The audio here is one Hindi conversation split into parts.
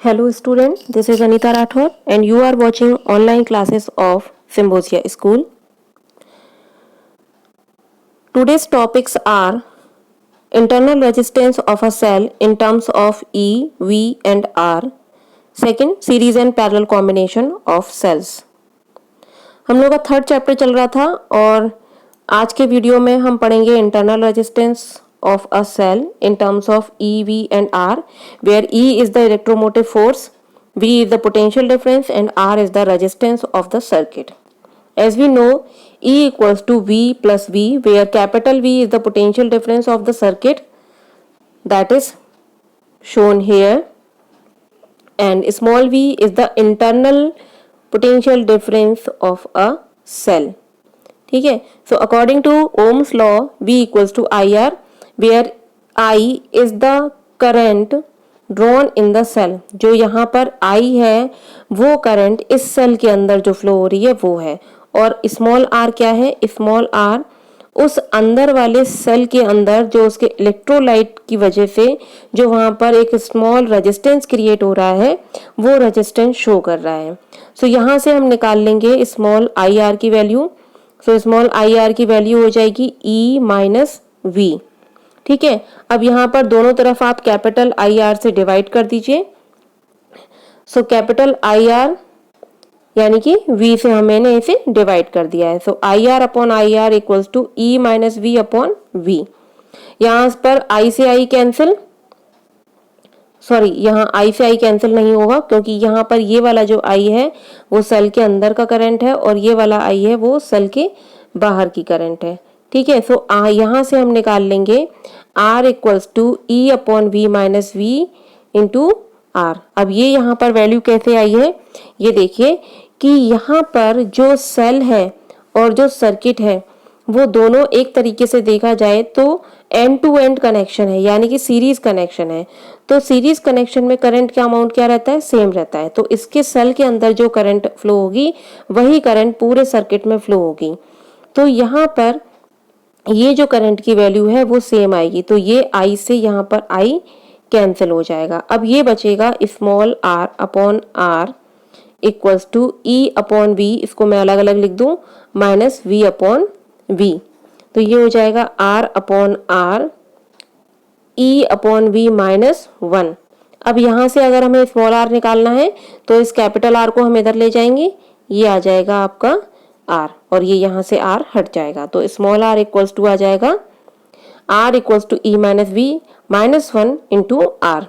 Hello student, this is Anita Rathod and you are watching online classes of Symbiosia School. Today's topics are internal resistance of a cell in terms of E, V and R. Second, series and parallel combination of cells. हम लोग का थर्ड चैप्टर चल रहा था और आज के वीडियो में हम पढ़ेंगे internal resistance of a cell in terms of E, V and R, where E is the electromotive force, V is the potential difference and R is the resistance of the circuit. As we know, E equals to V plus V, where capital V is the potential difference of the circuit, that is shown here, and small v is the internal potential difference of a cell. ठीक है, so according to Ohm's law, V equals to IR, where I is the current drawn in the cell. जो यहाँ पर I है वो करंट इस सेल के अंदर जो फ्लो हो रही है वो है, और स्मॉल r क्या है? स्मॉल r उस अंदर वाले सेल के अंदर जो उसके इलेक्ट्रोलाइट की वजह से जो वहाँ पर एक स्मॉल रेजिस्टेंस क्रिएट हो रहा है वो रेजिस्टेंस शो कर रहा है. सो यहाँ से हम निकाल लेंगे स्मॉल आई आर की value. So small I R की वैल्यू हो जाएगी E माइनस वी. ठीक है, अब यहाँ पर दोनों तरफ आप कैपिटल आई आर से डिवाइड कर दीजिए. सो कैपिटल आई आर यानी कि V से मैंने इसे डिवाइड कर दिया है. So I R upon I R equals to E minus V upon V. यहाँ पर I से I कैंसिल, सॉरी यहाँ I से I कैंसिल नहीं होगा क्योंकि यहाँ पर ये वाला जो I है वो सेल के अंदर का करंट है और ये वाला I है वो सेल के बाहर की करंट है. ठीक है, सो यहाँ से हम निकाल लेंगे R equals to E upon V minus V into R. अब ये यहाँ पर वैल्यू कैसे आई है ये देखिए कि यहाँ पर जो सेल है और जो सर्किट है वो दोनों एक तरीके से देखा जाए तो एंड टू एंड कनेक्शन है, यानी कि सीरीज कनेक्शन है. तो सीरीज कनेक्शन में करंट का अमाउंट क्या रहता है? सेम रहता है. तो इसके सेल के अंदर जो करंट फ्लो होगी वही करंट पूरे सर्किट में फ्लो होगी. तो यहाँ पर ये जो करंट की वैल्यू है वो सेम आएगी. तो ये I से यहाँ पर I कैंसिल हो जाएगा. अब ये बचेगा small r upon r equals to E upon V, इसको मैं अलग अलग लिख दूं, माइनस V अपॉन V. तो ये हो जाएगा R upon R E upon V minus 1. अब यहाँ से अगर हमें स्मॉल r निकालना है तो इस कैपिटल R को हम इधर ले जाएंगे, ये आ जाएगा आपका R और ये यहाँ से R हट जाएगा. तो स्मॉल r इक्वल्स टू आ जाएगा R equals to E minus V minus 1 into R.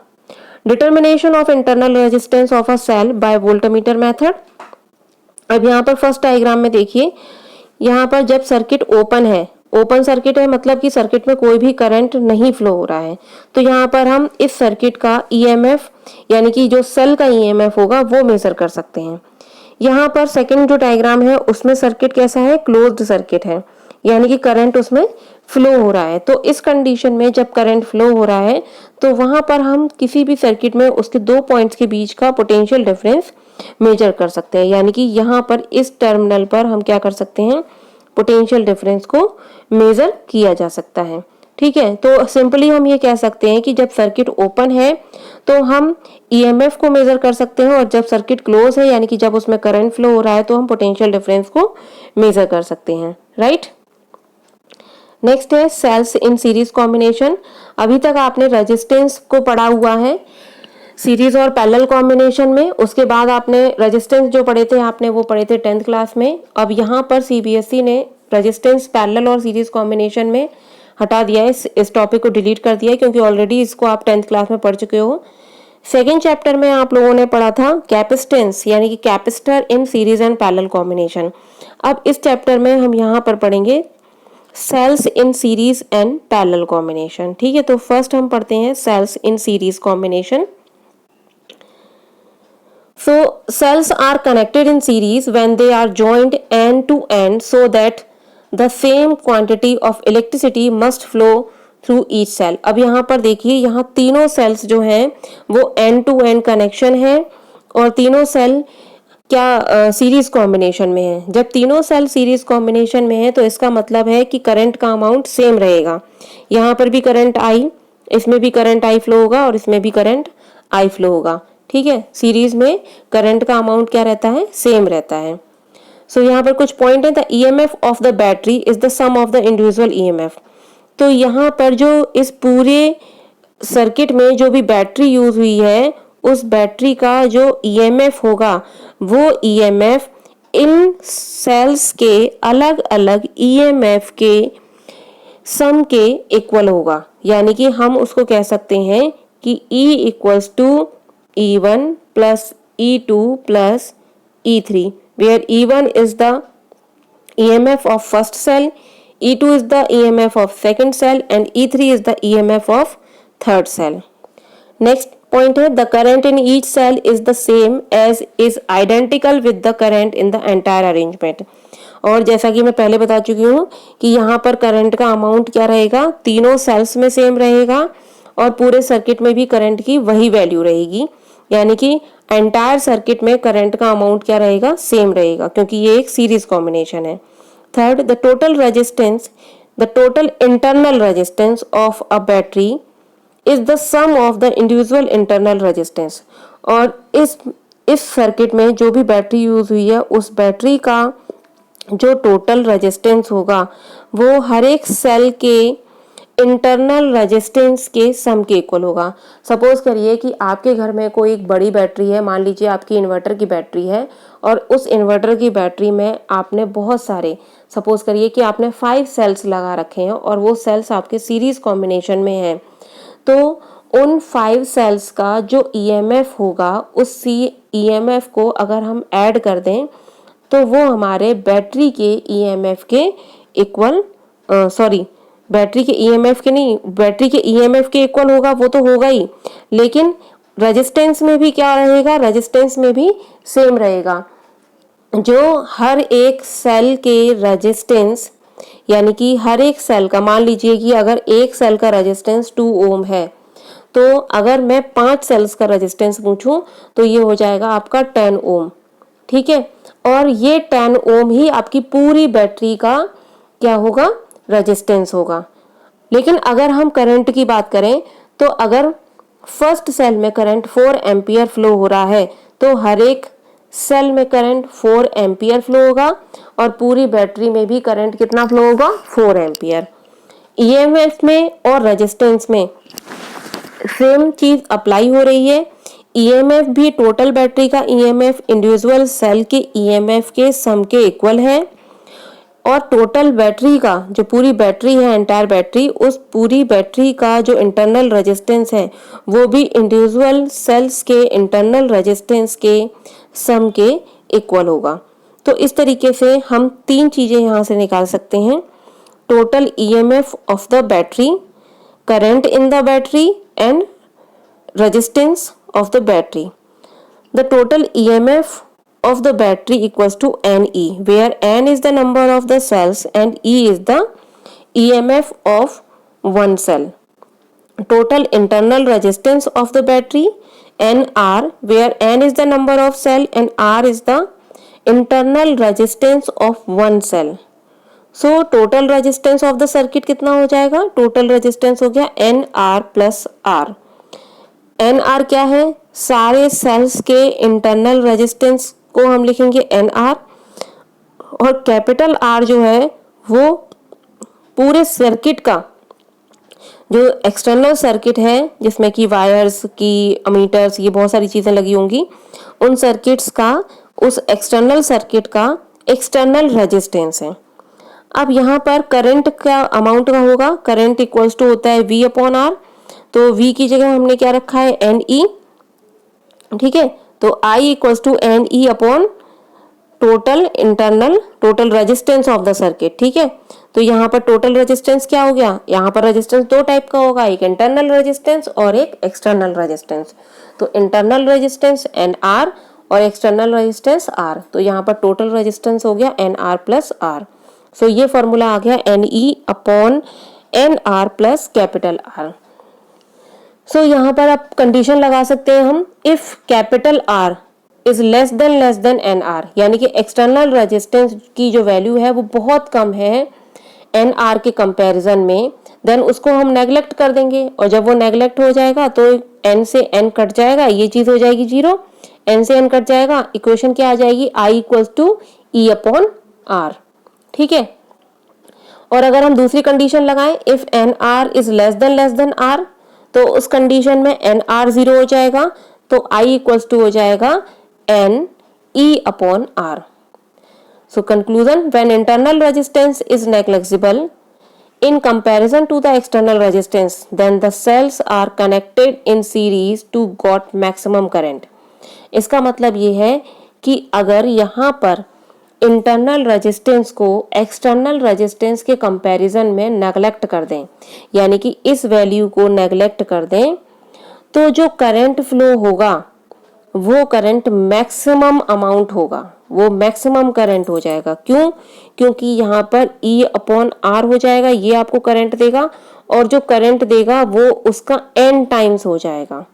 Determination of internal resistance of a cell by voltmeter method. अब यहाँ पर फर्स्ट डायग्राम में देखिए, यहाँ पर जब सर्किट ओपन है, ओपन सर्किट है मतलब कि सर्किट में कोई भी करंट नहीं फ्लो हो रहा है, तो यहाँ पर हम इस सर्किट का ईएमएफ यानी कि जो सेल का ईएमएफ होगा वो मेजर कर सकते हैं. यहाँ पर सेकंड जो डायग्राम है उसमें सर्किट कैसा है? क्लोज्ड सर्किट है, यानी कि करंट उसमें फ्लो हो रहा है. तो इस कंडीशन में जब करंट फ्लो हो रहा है तो वहां पर हम किसी भी सर्किट में उसके दो पॉइंट्स के बीच का पोटेंशियल डिफरेंस मेजर कर सकते हैं, यानी कि यहाँ पर इस टर्मिनल पर हम क्या कर सकते हैं? पोटेंशियल डिफरेंस को मेजर किया जा सकता है. ठीक है, तो सिंपली हम ये कह सकते हैं कि जब सर्किट ओपन है तो हम ईएमएफ को मेजर कर सकते हैं, और जब सर्किट क्लोज है यानी कि जब उसमें करंट फ्लो हो रहा है तो हम पोटेंशियल डिफरेंस को मेजर कर सकते हैं. राइट, नेक्स्ट है सेल्स इन सीरीज कॉम्बिनेशन. अभी तक आपने रेजिस्टेंस को पढ़ा हुआ है सीरीज और पैरेलल कॉम्बिनेशन में, उसके बाद आपने रेजिस्टेंस जो पढ़े थे आपने वो पढ़े थे 10th क्लास में. अब यहाँ पर सीबीएसई ने रेजिस्टेंस पैरेलल और सीरीज कॉम्बिनेशन में हटा दिया है, इस टॉपिक को डिलीट कर दिया है क्योंकि ऑलरेडी इसको आप 10th क्लास में पढ़ चुके हो. सेकेंड चैप्टर में आप लोगों ने पढ़ा था कैपेसिटेंस यानी कि capacitor in series and parallel combination. अब इस चैप्टर में हम यहाँ पर पढ़ेंगे cells in series and parallel combination. ठीक है, तो फर्स्ट हम पढ़ते हैं cells in series combination. So cells are connected in series when they are joined end to end so that the same quantity of electricity must flow through each cell. अब यहाँ पर देखिए, यहाँ तीनों सेल्स जो हैं वो एंड टू एंड कनेक्शन है और तीनों सेल क्या सीरीज कॉम्बिनेशन में है. जब तीनों सेल सीरीज कॉम्बिनेशन में है तो इसका मतलब है कि करंट का अमाउंट सेम रहेगा. यहाँ पर भी करंट I, इसमें भी करंट I फ्लो होगा और इसमें भी करंट I फ्लो होगा. ठीक है, सीरीज में करंट का अमाउंट क्या रहता है, सेम रहता है। सो यहाँ पर कुछ पॉइंट है, the EMF of the battery is the sum of the individual EMF. तो यहाँ पर जो इस पूरे सर्किट में जो भी बैटरी यूज हुई है, उस बैटरी का जो ईएमएफ होगा वो ईएमएफ इन सेल्स के अलग अलग ईएमएफ के सम के इक्वल होगा। यानी कि हम उसको कह सकते हैं कि E equals to E1 plus E2 plus E3, where E1 is the EMF of first cell, E2 is the EMF of second cell and E3 is the EMF of third cell. Next point है, the current in each cell is the same as is identical with the current in the entire arrangement. और जैसा कि मैं पहले बता चुकी हूँ कि यहाँ पर करंट का अमाउंट क्या रहेगा, तीनों सेल्स में सेम रहेगा और पूरे सर्किट में भी करंट की वही वैल्यू रहेगी। यानी कि एंटायर सर्किट में करंट का अमाउंट क्या रहेगा, सेम रहेगा, क्योंकि ये एक सीरीज कॉम्बिनेशन है। Third, the total internal resistance of a battery is the sum of the individual internal resistance. और इस सर्किट में जो भी बैटरी यूज हुई है, उस बैटरी का जो टोटल रेजिस्टेंस होगा वो हर एक सेल के इंटरनल रेजिस्टेंस के सम के इक्वल होगा। सपोज करिए कि आपके घर में कोई एक बड़ी बैटरी है, मान लीजिए आपकी इन्वर्टर की बैटरी है, और उस इन्वर्टर की बैटरी में आपने बहुत सारे, सपोज करिए कि आपने 5 सेल्स लगा रखे हैं और वो सेल्स आपके सीरीज कॉम्बिनेशन में हैं। तो उन 5 सेल्स का जो ईएमएफ होगा, उस ईएमएफ को अगर हम ऐड कर दें तो वो हमारे बैटरी के ईएमएफ के इक्वल, बैटरी के ईएमएफ के नहीं, बैटरी के ईएमएफ के इक्वल होगा, वो तो होगा ही, लेकिन रेजिस्टेंस में भी क्या रहेगा, रेजिस्टेंस में भी सेम रहेगा। जो हर एक सेल के रेजिस्टेंस, यानी कि हर एक सेल का, मान लीजिए कि अगर एक सेल का रेजिस्टेंस 2 ओम है, तो अगर मैं 5 सेल्स का रेजिस्टेंस पूछूं तो ये हो जाएगा आपका 10 ओम। ठीक है, और ये 10 ओम ही आपकी पूरी बैटरी का क्या होगा, रेजिस्टेंस होगा। लेकिन अगर हम करंट की बात करें तो अगर फर्स्ट सेल में करंट 4 एम्पियर फ्लो हो रहा है तो हर एक सेल में करंट 4 एम्पियर फ्लो होगा और पूरी बैटरी में भी करंट कितना फ्लो होगा, 4 एम्पियर। ईएमएफ में और रेजिस्टेंस में सेम चीज अप्लाई हो रही है। ईएमएफ भी टोटल बैटरी का ईएमएफ इंडिविजुअल सेल के ईएमएफ के सम के इक्वल है, और टोटल बैटरी का, जो पूरी बैटरी है, एंटायर बैटरी, उस पूरी बैटरी का जो इंटरनल रेजिस्टेंस है वो भी इंडिविजुअल सेल्स के इंटरनल रेजिस्टेंस के सम के इक्वल होगा। तो इस तरीके से हम 3 चीजें यहाँ से निकाल सकते हैं, total EMF of the battery, current in the battery and resistance of the battery. The total EMF of the battery equals to NE, where N is the number of the cells and E is the EMF of one cell. Total internal resistance of the battery NR, where N is the number of cell and R is the internal resistance of one cell. So total resistance of the circuit कितना हो जाएगा, total resistance हो गया NR plus R. NR क्या है, सारे सेल्स के इंटरनल रेजिस्टेंस को हम लिखेंगे NR, और कैपिटल R जो है वो पूरे सर्किट का, जो एक्सटर्नल सर्किट है जिसमें कि वायर्स की, अमीटर्स, ये बहुत सारी चीजें लगी होंगी, उन सर्किट्स का, उस एक्सटर्नल सर्किट का एक्सटर्नल रेजिस्टेंस है। अब यहाँ पर करंट का अमाउंट का होगा, करंट इक्वल्स टू होता है V अपॉन R, तो V की जगह हमने क्या रखा है, NE। ठीक है, तो I equals to NE upon total resistance of the circuit. ठीक है, तो यहाँ पर टोटल रेजिस्टेंस क्या हो गया, यहाँ पर रेजिस्टेंस 2 टाइप का होगा, एक इंटरनल रेजिस्टेंस और एक एक्सटर्नल रेजिस्टेंस। तो इंटरनल रेजिस्टेंस NR और एक्सटर्नल रेजिस्टेंस R, तो यहाँ पर टोटल रेजिस्टेंस हो गया NR प्लस R। सो ये फॉर्मूला आ गया NE upon NR plus capital R। सो यहाँ पर आप कंडीशन लगा सकते हैं हम, if capital R is less then NR, यानी कि एक्सटर्नल रेजिस्टेंस की जो वैल्यू है वो बहुत कम है NR के कंपैरिजन में, देन उसको हम नेगलेक्ट कर देंगे, और जब वो नेगलेक्ट हो जाएगा तो n से n कट जाएगा, ये चीज हो जाएगी 0, n से n कट जाएगा, इक्वेशन क्या आ जाएगी, I equals to E upon R। ठीक है, और अगर हम दूसरी कंडीशन लगाएं, if NR is less than R, तो उस कंडीशन में NR 0 हो जाएगा, तो I इक्वल्स टू हो जाएगा N E upon R। So conclusion, when internal resistance is negligible in comparison to the external resistance, then the cells are connected in series to got maximum current। इसका मतलब ये है कि अगर यहाँ पर इंटरनल रेजिस्टेंस को एक्सटर्नल रेजिस्टेंस के कंपैरिजन में नेगलेक्ट कर दें, यानी कि इस वैल्यू को नेगलेक्ट कर दें, तो जो करंट फ्लो होगा वो करंट मैक्सिमम अमाउंट होगा, वो मैक्सिमम करंट हो जाएगा। क्यों? क्योंकि यहाँ पर E अपॉन R हो जाएगा, ये आपको करंट देगा, और जो करंट देगा वो उसका n टाइम्स हो जाएगा।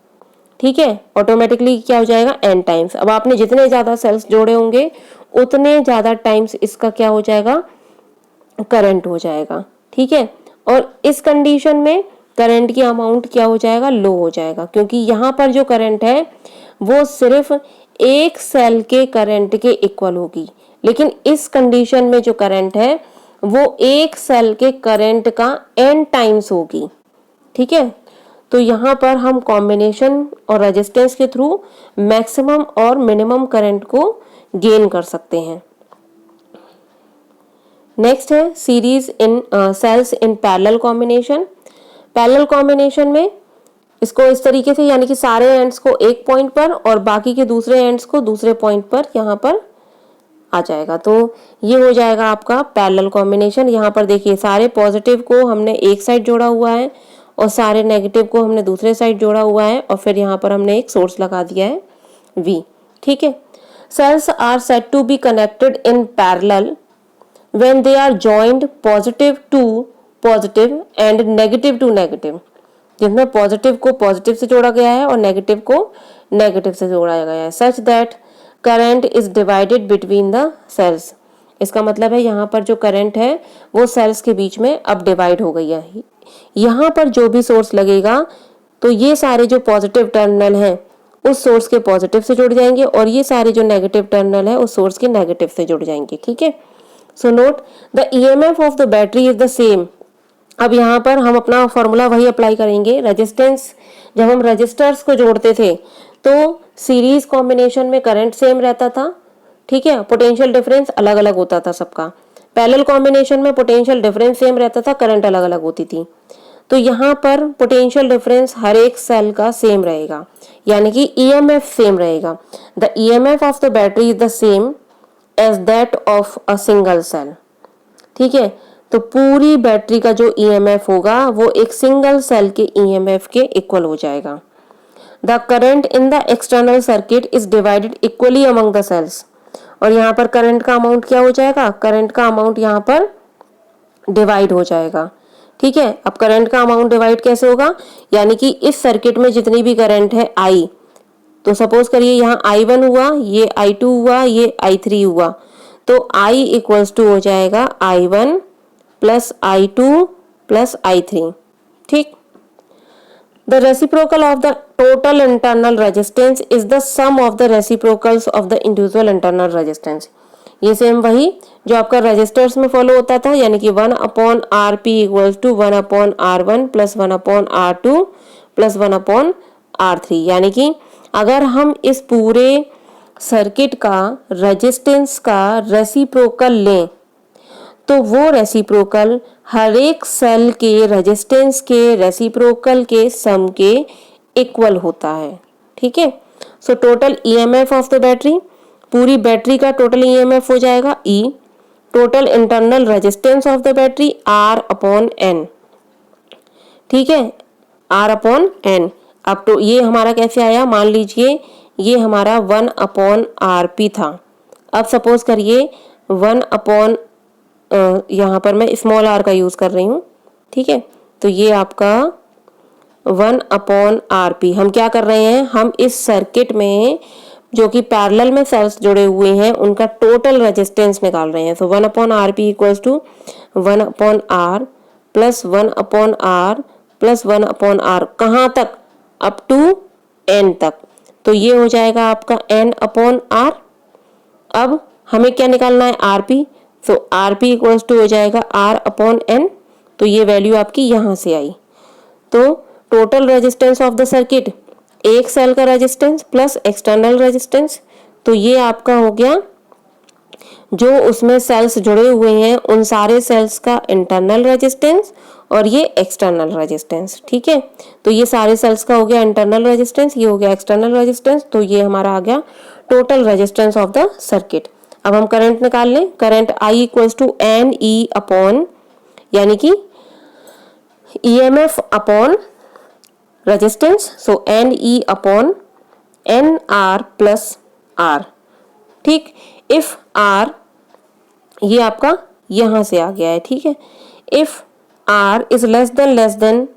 ठीक है, ऑटोमेटिकली क्या हो जाएगा, n टाइम्स। अब आपने जितने ज्यादा सेल्स जोड़े होंगे उतने ज्यादा टाइम्स इसका क्या हो जाएगा, करंट हो जाएगा। ठीक है, और इस कंडीशन में करंट की अमाउंट क्या हो जाएगा, लो हो जाएगा, क्योंकि यहाँ पर जो करंट है वो सिर्फ एक सेल के करंट के इक्वल होगी, लेकिन इस कंडीशन में जो करंट है वो एक सेल के करंट का n टाइम्स होगी। ठीक है, तो यहाँ पर हम कॉम्बिनेशन और रेजिस्टेंस के थ्रू मैक्सिमम और मिनिमम करंट को गेन कर सकते हैं। नेक्स्ट है series in cells in parallel combination. Parallel combination में इसको इस तरीके से, यानी कि सारे एंड्स को एक पॉइंट पर और बाकी के दूसरे एंड्स को दूसरे पॉइंट पर यहाँ पर आ जाएगा, तो ये हो जाएगा आपका पैरेलल कॉम्बिनेशन। यहाँ पर देखिए सारे पॉजिटिव को हमने एक साइड जोड़ा हुआ है और सारे नेगेटिव को हमने दूसरे साइड जोड़ा हुआ है, और फिर यहाँ पर हमने एक सोर्स लगा दिया है V। ठीक है, cells are said to be connected in parallel when they are joined positive to positive and negative to negative, जिसमें पॉजिटिव को पॉजिटिव से जोड़ा गया है और नेगेटिव को नेगेटिव से जोड़ा गया है, such that current is divided between the cells. इसका मतलब है यहाँ पर जो करंट है वो सेल्स के बीच में अब डिवाइड हो गई है। यहाँ पर जो भी सोर्स लगेगा तो ये सारे जो पॉजिटिव टर्मिनल हैं उस सोर्स के पॉजिटिव से जुड़ जाएंगे, और ये सारे जो नेगेटिव टर्मिनल है उस सोर्स के नेगेटिव से जुड़ जाएंगे। ठीक है, so note the EMF of the battery is the same. अब यहाँ पर हम अपना फॉर्मूला वही अप्लाई करेंगे। रेजिस्टेंस, जब हम रजिस्टर्स को जोड़ते थे तो सीरीज कॉम्बिनेशन में करंट सेम रहता था। ठीक है, पोटेंशियल डिफरेंस अलग अलग होता था सबका। पैरेलल कॉम्बिनेशन में पोटेंशियल डिफरेंस सेम रहता था, करंट अलग अलग होती थी। तो यहाँ पर पोटेंशियल डिफरेंस हर एक सेल का सेम रहेगा, यानी कि ईएमएफ सेम रहेगा। The EMF of the battery is the same as that of a single cell. ठीक है, तो पूरी बैटरी का जो ईएमएफ होगा वो एक सिंगल सेल के ईएमएफ के इक्वल हो जाएगा। The current in the external circuit is divided equally among the cells. और यहाँ पर करंट का अमाउंट क्या हो जाएगा, करंट का अमाउंट यहाँ पर डिवाइड हो जाएगा। ठीक है, अब करंट का अमाउंट डिवाइड कैसे होगा, यानी कि इस सर्किट में जितनी भी करंट है I, तो सपोज करिए यहाँ I1 हुआ, ये I2 हुआ, ये I3 हुआ, तो I इक्वल्स टू हो जाएगा I1 plus I2 plus I3। ठीक, the reciprocal of the total internal resistance is the sum of the reciprocals of the individual internal resistance. ये सेम वही जो आपका रजिस्टर्स में फॉलो होता था, यानी कि 1 upon R P equals to 1 upon R1 plus 1 upon R2 plus 1 upon R3। यानी कि अगर हम इस पूरे सर्किट का रेजिस्टेंस का रेसिप्रोकल लें तो वो रेसिप्रोकल हर एक सेल के रेजिस्टेंस के रेसिप्रोकल के सम के इक्वल होता है। ठीक है, so total EMF of the battery, पूरी बैटरी का टोटल ईएमएफ हो जाएगा E। Total internal resistance of the battery R upon N। ठीक है, R अपॉन N। अब तो ये हमारा कैसे आया, मान लीजिए ये हमारा 1 अपॉन RP था। अब सपोज करिए 1 अपॉन, यहाँ पर मैं स्मॉल r का यूज कर रही हूँ। ठीक है, तो ये आपका 1 अपॉन RP। हम क्या कर रहे हैं, हम इस सर्किट में जो कि पैरेलल में सेल्स जुड़े हुए हैं उनका टोटल रेजिस्टेंस निकाल रहे हैं। So 1 upon RP equals to 1 upon R plus 1/R plus 1/R, कहाँ तक? अप टू n तक। तो ये हो जाएगा आपका n/R। अब हमें क्या निकालना है? RP। तो RP इक्वल्स टू हो जाएगा R/n। तो ये वैल्यू आपकी यहाँ से आई। तो total resistance of the circuit, एक सेल का रेजिस्टेंस प्लस एक्सटर्नल रेजिस्टेंस, तो ये आपका हो गया जो उसमें सेल्स जुड़े हुए हैं उन सारे सेल्स का इंटरनल रेजिस्टेंस और ये एक्सटर्नल रेजिस्टेंस। ठीक है, तो ये सारे सेल्स का हो गया इंटरनल रेजिस्टेंस, ये हो गया एक्सटर्नल रेजिस्टेंस, तो ये हमारा आ गया total resistance of the circuit. अब हम करंट निकाल लें। Current I equals to n E upon, यानी कि EMF upon resistance, so n E upon n r plus r. ठीक, इफ आर, ये आपका यहां से आ गया है। ठीक है, if r is less than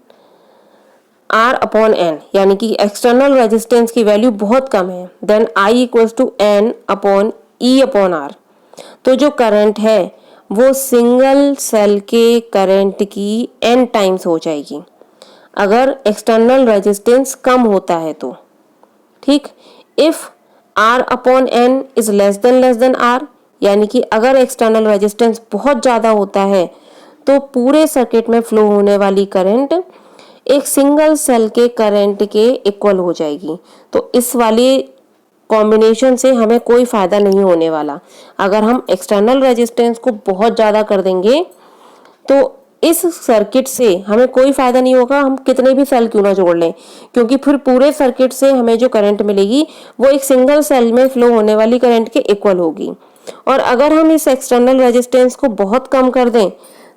r upon n, यानी कि एक्सटर्नल रेजिस्टेंस की वैल्यू बहुत कम है, then I equals to n upon E upon r. तो जो करंट है वो सिंगल सेल के करंट की n टाइम्स हो जाएगी अगर एक्सटर्नल रेजिस्टेंस कम होता है तो। ठीक, if R upon n is less than R, यानी कि अगर एक्सटर्नल रेजिस्टेंस बहुत ज़्यादा होता है तो पूरे सर्किट में फ्लो होने वाली करंट एक सिंगल सेल के करंट के इक्वल हो जाएगी। तो इस वाले कॉम्बिनेशन से हमें कोई फ़ायदा नहीं होने वाला। अगर हम एक्सटर्नल रेजिस्टेंस को बहुत ज़्यादा कर देंगे तो इस सर्किट से हमें कोई फ़ायदा नहीं होगा, हम कितने भी सेल क्यों ना जोड़ लें, क्योंकि फिर पूरे सर्किट से हमें जो करंट मिलेगी वो एक सिंगल सेल में फ्लो होने वाली करंट के इक्वल होगी। और अगर हम इस एक्सटर्नल रेजिस्टेंस को बहुत कम कर दें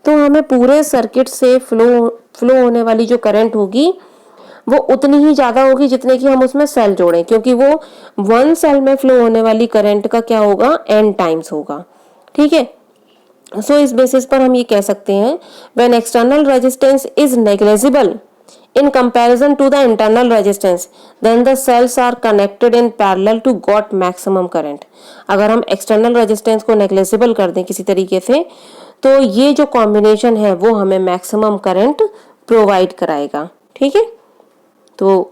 तो हमें पूरे सर्किट से फ्लो होने वाली जो करंट होगी वो उतनी ही ज़्यादा होगी जितने कि हम उसमें सेल जोड़ें, क्योंकि वो वन सेल में फ्लो होने वाली करंट का क्या होगा? n टाइम्स होगा। ठीक है, सो इस बेसिस पर हम ये कह सकते हैं when external resistance is negligible in comparison to the internal resistance then the cells are connected in parallel to got maximum current। अगर हम एक्सटर्नल रेजिस्टेंस को नेग्लिजिबल कर दें किसी तरीके से तो ये जो कॉम्बिनेशन है वो हमें मैक्सिमम करंट प्रोवाइड कराएगा। ठीक है, तो